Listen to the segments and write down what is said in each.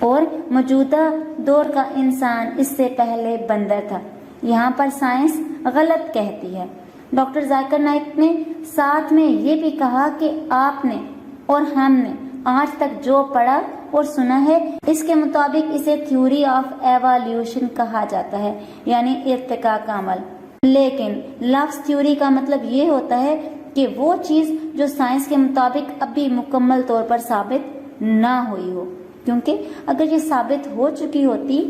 اور موجودہ دور کا انسان اس سے پہلے بندر تھا۔ یہاں پر سائنس غلط کہتی ہے۔ ڈاکٹر ذاکر نائک نے ساتھ میں یہ بھی کہا کہ آپ نے اور ہم نے آج تک جو پڑھا اور سنا ہے اس کے مطابق اسے تھیوری آف ایوالوشن کہا جاتا ہے، یعنی ارتقاء کا عمل۔ لیکن لفظ تھیوری کا مطلب یہ ہوتا ہے کہ وہ چیز جو سائنس کے مطابق ابھی مکمل طور پر ثابت نہ ہوئی ہو، کیونکہ اگر یہ ثابت ہو چکی ہوتی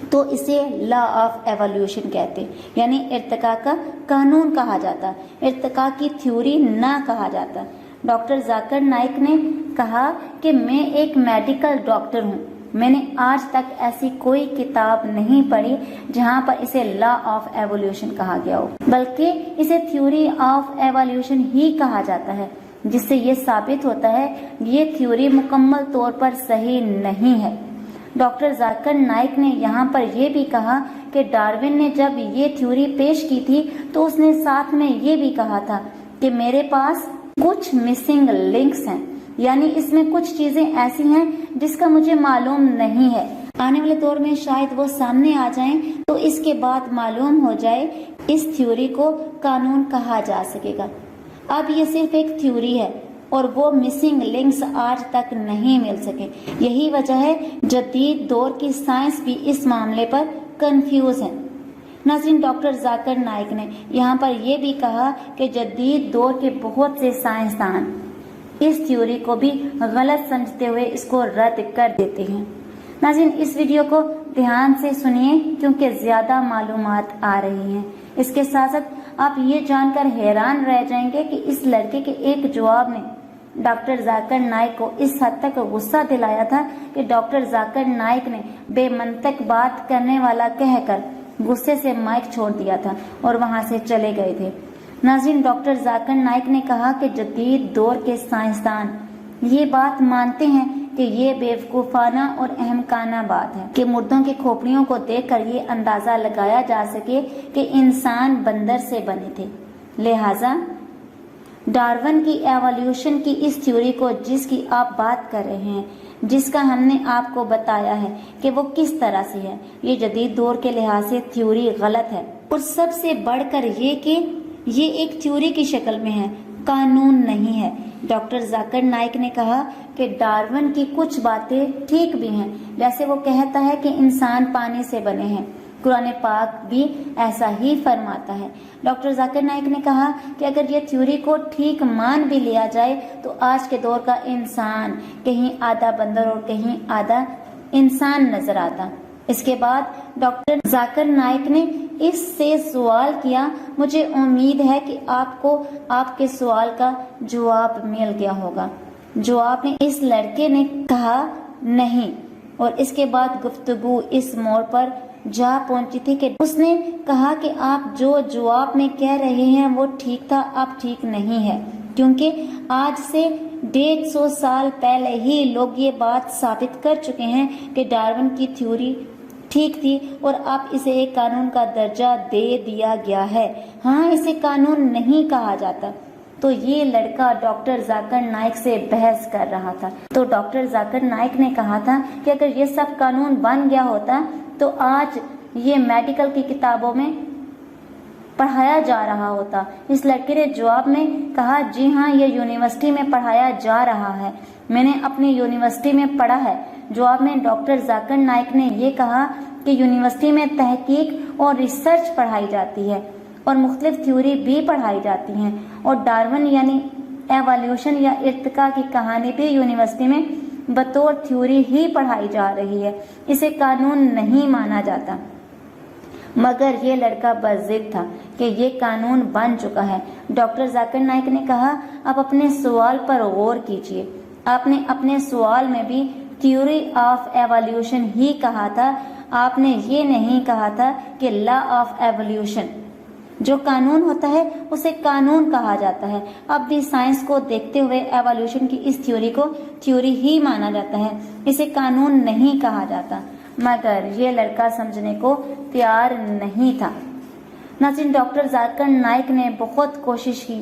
تو اسے لا آف ایوالوشن کہتے، یعنی ارتقاء کا قانون کہا جاتا، ارتقاء کی تھیوری نہ کہا جاتا۔ ڈاکٹر ذاکر نائک نے کہا کہ میں ایک میڈیکل ڈاکٹر ہوں، میں نے آج تک ایسی کوئی کتاب نہیں پڑھی جہاں پر اسے لا آف ایوولوشن کہا گیا ہو، بلکہ اسے تھیوری آف ایوولوشن ہی کہا جاتا ہے، جس سے یہ ثابت ہوتا ہے یہ تھیوری مکمل طور پر صحیح نہیں ہے۔ ڈاکٹر ذاکر نائک نے یہاں پر یہ بھی کہا کہ ڈارون نے جب یہ تھیوری پیش کی تھی تو اس نے ساتھ میں یہ بھی کہا تھا کہ میرے پاس کچھ مسنگ لنکس ہیں، یعنی اس میں کچھ چیزیں ایسی ہیں جس کا مجھے معلوم نہیں ہے، آنے والے دور میں شاید وہ سامنے آ جائیں تو اس کے بعد معلوم ہو جائے اس تھیوری کو قانون کہا جا سکے گا۔ اب یہ صرف ایک تھیوری ہے اور وہ مسنگ لنکس آج تک نہیں مل سکے۔ یہی وجہ ہے جدید دور کی سائنس بھی اس معاملے پر کنفیوز ہے۔ ناظرین، ڈاکٹر ذاکر نائک نے یہاں پر یہ بھی کہا کہ جدید دور کے بہت سے سائنسدان اس تھیوری کو بھی غلط سمجھتے ہوئے اس کو رد کر دیتے ہیں۔ ناظرین، اس ویڈیو کو دھیان سے سنیے کیونکہ زیادہ معلومات آ رہی ہیں۔ اس کے ساتھ ساتھ آپ یہ جان کر حیران رہ جائیں گے کہ اس لڑکے کے ایک جواب نے ڈاکٹر ذاکر نائک کو اس حد تک غصہ دلایا تھا کہ ڈاکٹر ذاکر نائک نے بے منطق بات کرنے والا کہہ کر غصے سے مائک چھوڑ دیا تھا اور وہاں سے چلے گئے تھے۔ ناظرین، ڈاکٹر ذاکر نائک نے کہا کہ جدید دور کے سائنسدان یہ بات مانتے ہیں کہ یہ بیوقوفانہ اور احمقانہ بات ہے کہ مردوں کی کھوپڑیوں کو دیکھ کر یہ اندازہ لگایا جا سکے کہ انسان بندر سے بنے تھے۔ لہٰذا ڈارون کی ایوولوشن کی اس تھیوری کو جس کی آپ بات کر رہے ہیں، جس کا ہم نے آپ کو بتایا ہے کہ وہ کس طرح سے ہے، یہ جدید دور کے لحاظ سے تھیوری غلط ہے، اور سب سے بڑھ کر یہ کہ یہ ایک تھیوری کی شکل میں ہے، قانون نہیں ہے۔ ڈاکٹر ذاکر نائک نے کہا کہ ڈارون کی کچھ باتیں ٹھیک بھی ہیں، جیسے وہ کہتا ہے کہ انسان پانی سے بنے ہیں، قرآن پاک بھی ایسا ہی فرماتا ہے۔ ڈاکٹر ذاکر نائک نے کہا کہ اگر یہ تھیوری کو ٹھیک مان بھی لیا جائے تو آج کے دور کا انسان کہیں آدھا بندر اور کہیں آدھا انسان نظر آتا۔ اس کے بعد ڈاکٹر ذاکر نائک نے اس سے سوال کیا، مجھے امید ہے کہ آپ کو آپ کے سوال کا جواب مل گیا ہوگا۔ جواب میں اس لڑکے نے کہا نہیں، اور اس کے بعد گفتگو اس موڑ پر جا پہنچی تھی کہ اس نے کہا کہ آپ جو جواب میں کہہ رہے ہیں وہ ٹھیک تھا، اب ٹھیک نہیں ہے، کیونکہ آج سے 150 سال پہلے ہی لوگ یہ بات ثابت کر چکے ہیں کہ ڈارون کی تھیوری ٹھیک تھی اور اب اسے ایک قانون کا درجہ دے دیا گیا ہے۔ ہاں، اسے قانون نہیں کہا جاتا۔ تو یہ لڑکا ڈاکٹر ذاکر نائک سے بحث کر رہا تھا۔ تو ڈاکٹر ذاکر نائک نے کہا تھا کہ اگر یہ سب قانون بن گیا ہوتا تو آج یہ میڈیکل کی کتابوں میں پڑھایا جا رہا ہوتا۔ اس لڑکے نے جواب میں کہا، جی ہاں، یہ یونیورسٹی میں پڑھایا جا رہا ہے، میں نے اپنی یونیورسٹی میں پڑھا ہے۔ جواب میں ڈاکٹر ذاکر نائک نے یہ کہا کہ یونیورسٹی میں تحقیق اور ریسرچ پڑھائی جاتی ہے اور مختلف تھیوری بھی پڑھائی جاتی ہیں، اور ڈارون یعنی ایوالوشن یا ارتقاء کی کہانی بھی یونیورسٹی میں بطور تھیوری ہی پڑھائی جا رہی ہے، اسے قانون نہیں مانا جاتا۔ مگر یہ لڑکا بضد تھا کہ یہ قانون بن چکا ہے۔ ڈاکٹر ذاکر نائک نے کہا، آپ اپنے سوال پر غور کیجئے، آپ نے اپنے سوال میں بھی تھیوری آف ایوالوشن ہی کہا تھا، آپ نے یہ نہیں کہا تھا کہ لا آف ایوالوشن۔ جو قانون ہوتا ہے اسے قانون کہا جاتا ہے۔ اب بھی سائنس کو دیکھتے ہوئے ایوالوشن کی اس تھیوری کو تھیوری ہی مانا جاتا ہے، اسے قانون نہیں کہا جاتا۔ مگر یہ لڑکا سمجھنے کو تیار نہیں تھا۔ ناظرین، ڈاکٹر ذاکر نائک نے بہت کوشش کی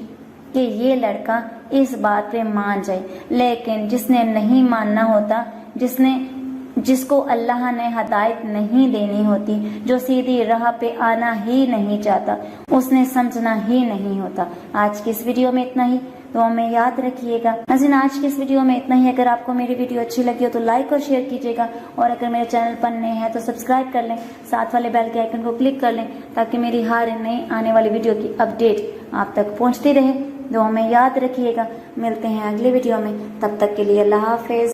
کہ یہ لڑکا اس بات پہ مان جائے، لیکن جس نے نہیں ماننا ہوتا، جس نے جس کو اللہ نے ہدایت نہیں دینی ہوتی، جو سیدھی راہ پہ آنا ہی نہیں چاہتا، اس نے سمجھنا ہی نہیں ہوتا۔ آج کی اس ویڈیو میں اتنا ہی، دعا میں یاد رکھیے گا۔ ناظرین آج کی اس ویڈیو میں اتنا ہی۔ اگر آپ کو میری ویڈیو اچھی لگی ہو تو لائک اور شیئر کیجیے گا، اور اگر میرے چینل پر نئے ہیں تو سبسکرائب کر لیں، ساتھ والے بیل کے آئیکن کو کلک کر لیں تاکہ میری ہر نئی آنے والی ویڈیو کی اپڈیٹ آپ تک پہنچتی رہے۔ دعا میں یاد رکھیے گا۔ ملتے ہیں اگلی ویڈیو میں، تب تک کے لیے اللہ حافظ۔